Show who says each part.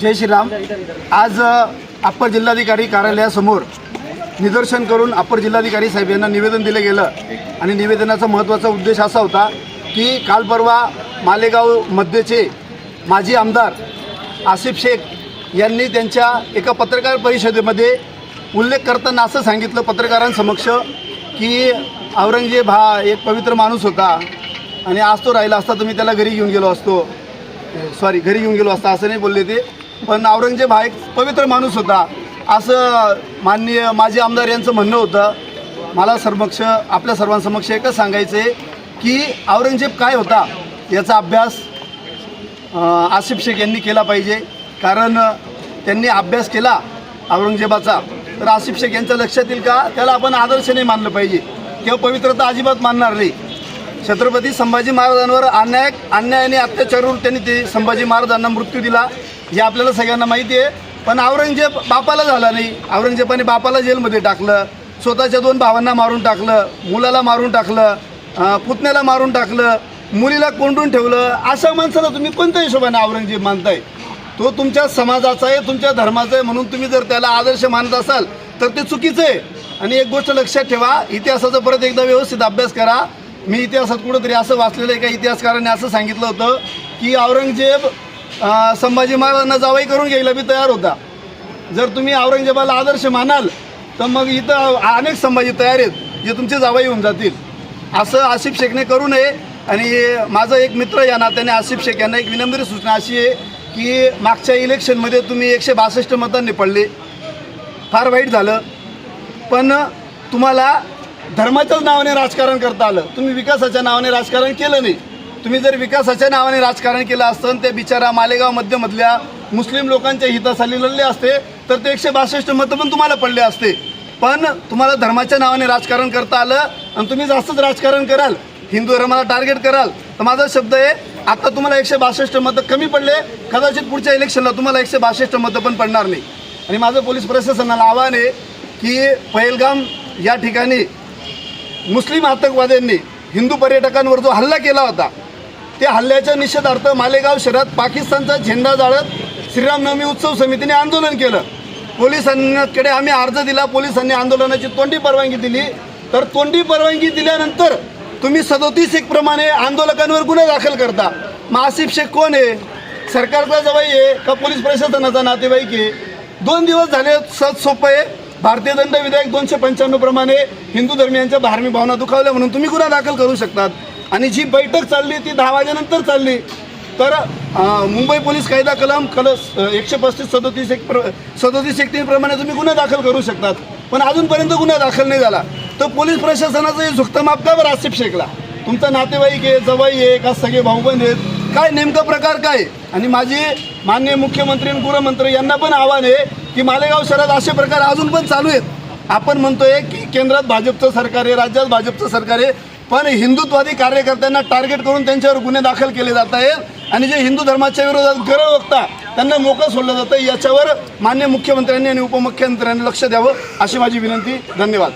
Speaker 1: जय श्रीराम। आज अप्पर जिल्हाधिकारी कार्यालयासमोर निदर्शन करून अप्पर जिल्हाधिकारी साहेब यांना निवेदन दिलं गेलं आणि निवेदनाचा महत्त्वाचा उद्देश असा होता की काल परवा मालेगाव मध्यचे माजी आमदार आसिफ शेख यांनी त्यांच्या एका पत्रकार परिषदेमध्ये उल्लेख करताना असं सांगितलं पत्रकारांसमक्ष की औरंगजेब हा एक पवित्र माणूस होता आणि आज तो राहिला असता तर मी त्याला घरी घेऊन गेलो असतो, घरी घेऊन गेलो असता असं नाही बोलले ते, पण औरंगजेब हा एक पवित्र माणूस होता असं माननीय माजी आमदार यांचं म्हणणं होतं। मला आपल्या सर्वांसमक्ष एकच सांगायचं आहे की औरंगजेब काय होता याचा अभ्यास आसिफ शेख यांनी केला पाहिजे, कारण त्यांनी अभ्यास केला औरंगजेबाचा तर आसिफ शेख यांच्या लक्षात येईल का त्याला आपण आदर्श नाही मानलं पाहिजे किंवा पवित्रता अजिबात मानणार नाही। छत्रपती संभाजी महाराजांवर अन्यायाने अत्याचारावर त्यांनी ते संभाजी महाराजांना मृत्यू दिला हे आपल्याला सगळ्यांना माहिती आहे, पण औरंगजेब बापाला झाला नाही। औरंगजेबाने बापाला जेलमध्ये टाकलं, स्वतःच्या 2 भावांना मारून टाकलं, मुलाला मारून टाकलं, पुतण्याला मारून टाकलं, मुलीला कोंडून ठेवलं। अशा माणसाला तुम्ही कोणत्या हिशोबाने औरंगजेब मानताय? तो तुमच्या समाजाचा आहे, तुमच्या धर्माचा आहे, म्हणून तुम्ही जर त्याला आदर्श मानत असाल तर ते चुकीचं आहे। आणि एक गोष्ट लक्षात ठेवा, इतिहासाचा परत एकदा व्यवस्थित अभ्यास करा। मी इतिहासात कुठंतरी असं वाचलेलं आहे का इतिहासकारांनी असं सांगितलं होतं की औरंगजेब संभाजी महाराजांना जावई करून घ्यायला बी तयार होता। जर तुम्ही औरंगजेबाला आदर्श मानाल तर मग इथं अनेक संभाजी तयार आहेत जे तुमचे जावई होऊन जातील। असं आसिफ शेखने करू नये। आणि माझा एक मित्र या नात्याने आसिफ शेख यांना एक विनम्र सूचना अशी आहे की मागच्या इलेक्शनमध्ये तुम्ही 162 मतांनी पडले, फार वाईट झालं, पण तुम्हाला धर्माच्याच नावाने राजकारण करता आलं, तुम्ही विकासाच्या नावाने राजकारण केलं नाही। तुम्ही जर विकासाच्या नावाने राजकारण केलं असतं ते बिचारा मालेगाव मध्यमधल्या मुस्लिम लोकांच्या हितासाठी लढले असते तर ते 162 मतं पण तुम्हाला पडले असते, पण तुम्हाला धर्माच्या नावाने राजकारण करता आलं आणि तुम्ही जास्तच राजकारण कराल, हिंदू धर्माला टार्गेट कराल। तर माझा शब्द आहे आता तुम्हाला 162 मतं कमी पडले, कदाचित पुढच्या इलेक्शनला तुम्हाला 162 मतं पण पडणार नाही। आणि माझं पोलीस प्रशासनाला आव्हान आहे की पहलगाम या ठिकाणी मुस्लिम आतंकवाद्यांनी हिंदू पर्यटकांवर जो हल्ला केला होता त्या हल्ल्याच्या निषेधार्थ मालेगाव शहरात पाकिस्तानचा झेंडा जाळत श्रीरामनवमी उत्सव समितीने आंदोलन केलं। पोलिसांकडे आम्ही अर्ज दिला, पोलिसांनी आंदोलनाची तोंडी परवानगी दिली, तर तोंडी परवानगी दिल्यानंतर तुम्ही 37(1) प्रमाणे आंदोलकांवर गुन्हा दाखल करता। मग आसिफ शेख कोण आहे? सरकारचा जवाई आहे का पोलीस प्रशासनाचा नातेवाईक आहे? 2 दिवस झाले सहज सोपं आहे, भारतीय दंड विधेयक 295 प्रमाणे हिंदू धर्मियांच्या धार्मिक भावना दुखावल्या म्हणून तुम्ही गुन्हा दाखल करू शकतात। आणि जी बैठक चालली ती 10 वाजेनंतर चालली, तर मुंबई पोलीस कायदा कलम 135-37-1 प्रमाणे तुम्ही गुन्हा दाखल करू शकतात, पण अजूनपर्यंत गुन्हा दाखल नाही झाला। तर पोलीस प्रशासनाचं हे झुकतं माप का बरं आसिफ शेखला? तुमचा नातेवाईक आहे, जवाई आहे का सगळे भाऊबंद आहेत, काय नेमका प्रकार काय? आणि माझी माननीय मुख्यमंत्री आणि गृहमंत्री यांना पण आव्हान आहे की मालेगाव शहरात असे प्रकार अजून पण चालू आहेत। आपण म्हणतोय की केंद्रात भाजपचं सरकार आहे, राज्यात भाजपचं सरकार आहे, पण हिंदुत्ववादी कार्यकर्त्यांना टार्गेट करून त्यांच्यावर गुन्हे दाखल केले जात आहेत आणि जे हिंदू धर्माच्या विरोधात गरळ बघता त्यांना मोकळं सोडलं जातं। याच्यावर माननीय मुख्यमंत्र्यांनी आणि उपमुख्यमंत्र्यांनी लक्ष द्यावं अशी माझी विनंती। धन्यवाद।